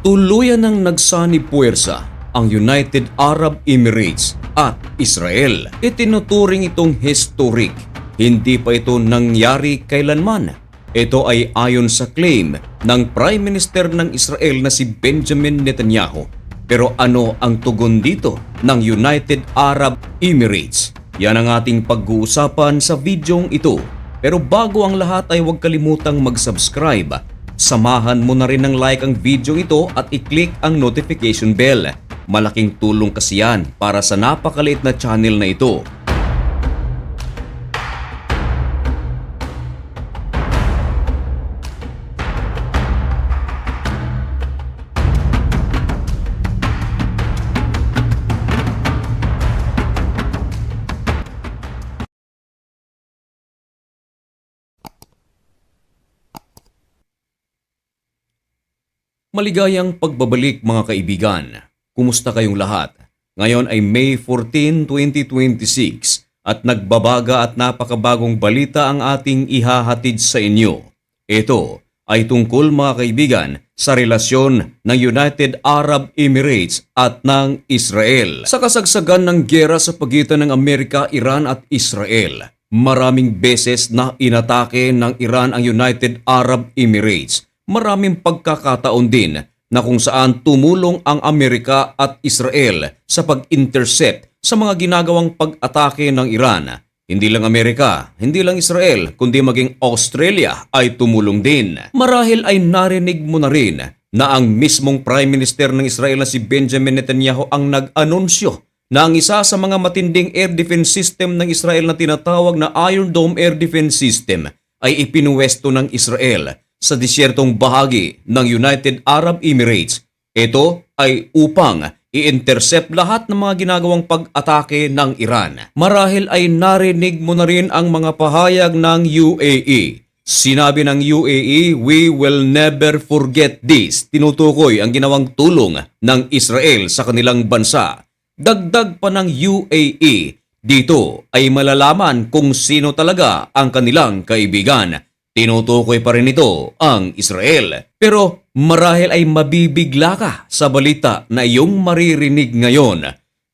Tuluyan ng nagsani-puwersa ang United Arab Emirates at Israel. Itinuturing itong historic. Hindi pa ito nangyari kailanman. Ito ay ayon sa claim ng Prime Minister ng Israel na si Benjamin Netanyahu. Pero ano ang tugon dito ng United Arab Emirates? Yan ang ating pag-uusapan sa videong ito. Pero bago ang lahat ay huwag kalimutang mag-subscribe. Samahan mo na rin ng like ang video ito at i-click ang notification bell. Malaking tulong kasi yan para sa napakaliit na channel na ito. Maligayang pagbabalik mga kaibigan. Kumusta kayong lahat? Ngayon ay May 14, 2026 at nagbabaga at napakabagong balita ang ating ihahatid sa inyo. Ito ay tungkol mga kaibigan sa relasyon ng United Arab Emirates at ng Israel. Sa kasagsagan ng giyera sa pagitan ng Amerika, Iran at Israel, maraming beses na inatake ng Iran ang United Arab Emirates. Maraming pagkakataon din na kung saan tumulong ang Amerika at Israel sa pag-intercept sa mga ginagawang pag-atake ng Iran. Hindi lang Amerika, hindi lang Israel, kundi maging Australia ay tumulong din. Marahil ay narinig mo na rin na ang mismong Prime Minister ng Israel na si Benjamin Netanyahu ang nag-anunsyo na ang isa sa mga matinding air defense system ng Israel na tinatawag na Iron Dome Air Defense System ay ipinuwesto ng Israel sa disyertong bahagi ng United Arab Emirates. Ito ay upang i-intercept lahat ng mga ginagawang pag-atake ng Iran. Marahil ay narinig mo na rin ang mga pahayag ng UAE. Sinabi ng UAE, "We will never forget this." Tinutukoy ang ginawang tulong ng Israel sa kanilang bansa. Dagdag pa ng UAE, dito ay malalaman kung sino talaga ang kanilang kaibigan. Tinutukoy pa rin ito ang Israel. Pero marahil ay mabibigla ka sa balita na iyong maririnig ngayon.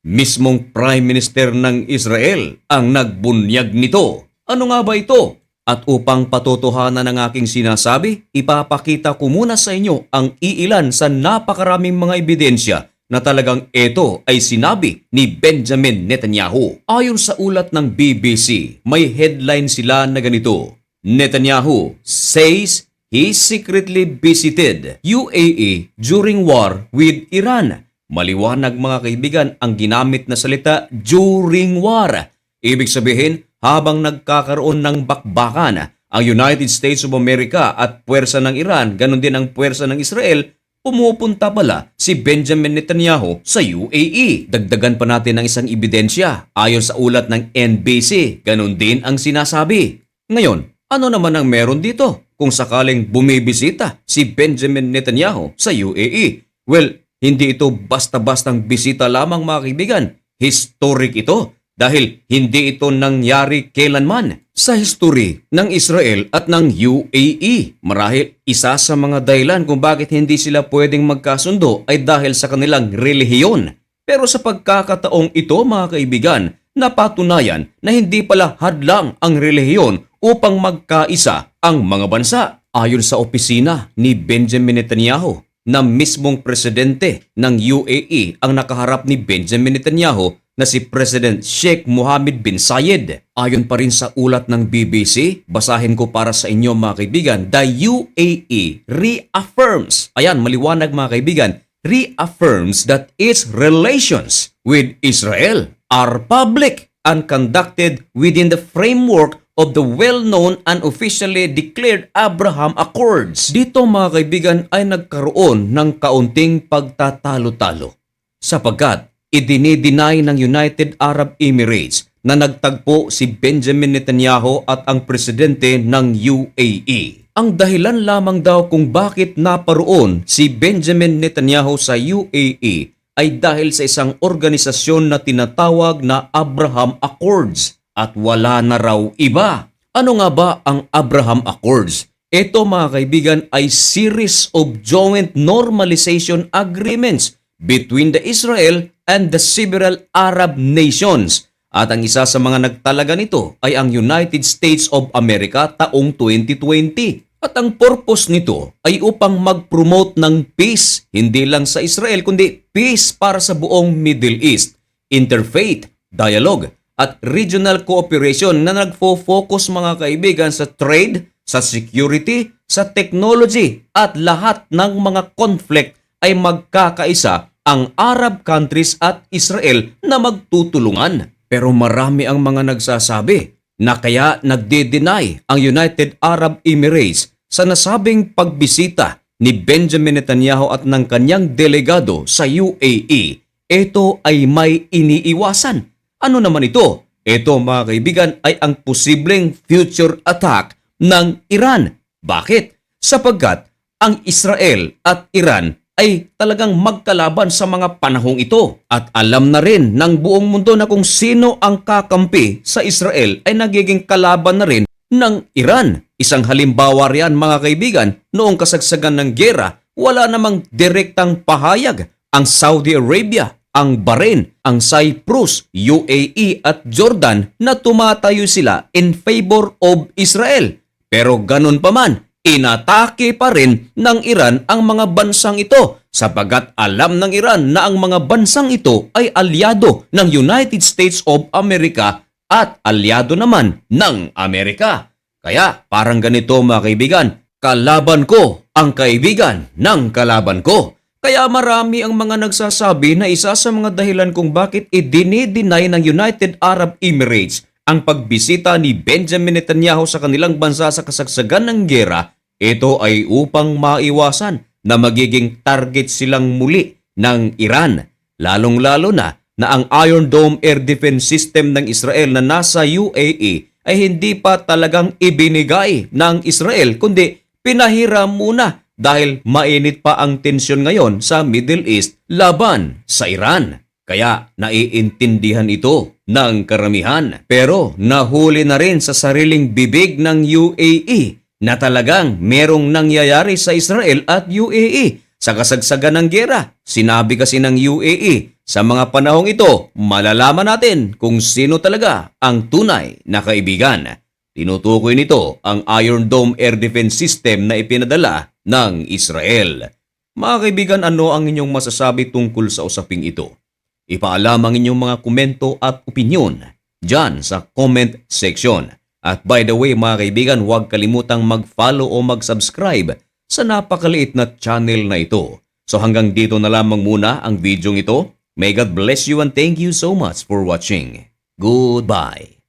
Mismong Prime Minister ng Israel ang nagbunyag nito. Ano nga ba ito? At upang patotohanan ang aking sinasabi, ipapakita ko muna sa inyo ang iilan sa napakaraming mga ebidensya na talagang ito ay sinabi ni Benjamin Netanyahu. Ayon sa ulat ng BBC, may headline sila na ganito: Netanyahu says he secretly visited UAE during war with Iran. Maliwanag mga kaibigan ang ginamit na salita during war. Ibig sabihin, habang nagkakaroon ng bakbakan ang United States of America at puwersa ng Iran, ganun din ang puwersa ng Israel, pumupunta pala si Benjamin Netanyahu sa UAE. Dagdagan pa natin ng isang ebidensya. Ayon sa ulat ng NBC, ganun din ang sinasabi. Ngayon, ano naman ang meron dito kung sakaling bumibisita si Benjamin Netanyahu sa UAE? Well, hindi ito basta-bastang bisita lamang mga kaibigan. Historic ito dahil hindi ito nangyari kailanman sa history ng Israel at ng UAE. Marahil isa sa mga dahilan kung bakit hindi sila pwedeng magkasundo ay dahil sa kanilang relihiyon. Pero sa pagkakataong ito mga kaibigan, napatunayan na hindi pala hadlang ang relihiyon upang magkaisa ang mga bansa. Ayon sa opisina ni Benjamin Netanyahu, na mismong presidente ng UAE ang nakaharap ni Benjamin Netanyahu na si President Sheikh Mohammed bin Zayed. Ayon pa rin sa ulat ng BBC, basahin ko para sa inyo mga kaibigan, the UAE reaffirms, ayan maliwanag mga kaibigan, reaffirms that its relations with Israel are public and conducted within the framework of the well-known and officially declared Abraham Accords. Dito mga kaibigan ay nagkaroon ng kaunting pagtatalo-talo sapagkat idinideny ng United Arab Emirates na nagtagpo si Benjamin Netanyahu at ang presidente ng UAE. Ang dahilan lamang daw kung bakit naparoon si Benjamin Netanyahu sa UAE ay dahil sa isang organisasyon na tinatawag na Abraham Accords at wala na raw iba. Ano nga ba ang Abraham Accords? Ito mga kaibigan ay series of joint normalization agreements between the Israel and the several Arab nations. At ang isa sa mga nagtalaga nito ay ang United States of America taong 2020. At ang purpose nito ay upang mag-promote ng peace, hindi lang sa Israel kundi peace para sa buong Middle East, interfaith, dialogue, at regional cooperation na nagfo-focus mga kaibigan sa trade, sa security, sa technology at lahat ng mga conflict ay magkakaisa ang Arab countries at Israel na magtutulungan. Pero marami ang mga nagsasabi na kaya nagde-deny ang United Arab Emirates sa nasabing pagbisita ni Benjamin Netanyahu at ng kanyang delegado sa UAE. Ito ay may iniiwasan. Ano naman ito? Ito mga kaibigan ay ang posibleng future attack ng Iran. Bakit? Sapagkat ang Israel at Iran ay talagang magkalaban sa mga panahong ito. At alam na rin ng buong mundo na kung sino ang kakampi sa Israel ay nagiging kalaban na rin ng Iran. Isang halimbawa riyan mga kaibigan, noong kasagsagan ng giyera, wala namang direktang pahayag ang Saudi Arabia, ang Bahrain, ang Cyprus, UAE at Jordan na tumatayo sila in favor of Israel. Pero ganun pa man, inatake pa rin ng Iran ang mga bansang ito sapagkat alam ng Iran na ang mga bansang ito ay alyado ng United States of America at alyado naman ng Amerika. Kaya parang ganito mga kaibigan, kalaban ko ang kaibigan ng kalaban ko. Kaya marami ang mga nagsasabi na isa sa mga dahilan kung bakit idinideny ng United Arab Emirates ang pagbisita ni Benjamin Netanyahu sa kanilang bansa sa kasagsagan ng giyera, ito ay upang maiwasan na magiging target silang muli ng Iran. Lalong-lalo na ang Iron Dome Air Defense System ng Israel na nasa UAE ay hindi pa talagang ibinigay ng Israel kundi pinahiram muna dahil mainit pa ang tensyon ngayon sa Middle East laban sa Iran. Kaya naiintindihan ito ng karamihan. Pero nahuli na rin sa sariling bibig ng UAE na talagang merong nangyayari sa Israel at UAE sa kasagsagan ng giyera. Sinabi kasi ng UAE, sa mga panahong ito, malalaman natin kung sino talaga ang tunay na kaibigan. Tinutukoy nito ang Iron Dome Air Defense System na ipinadala ng Israel. Mga kaibigan, ano ang inyong masasabi tungkol sa usaping ito? Ipaalam ang inyong mga komento at opinyon dyan sa comment section. At by the way mga kaibigan, huwag kalimutang mag-follow o mag-subscribe sa napakaliit na channel na ito. So hanggang dito na lamang muna ang video ito. May God bless you and thank you so much for watching. Goodbye.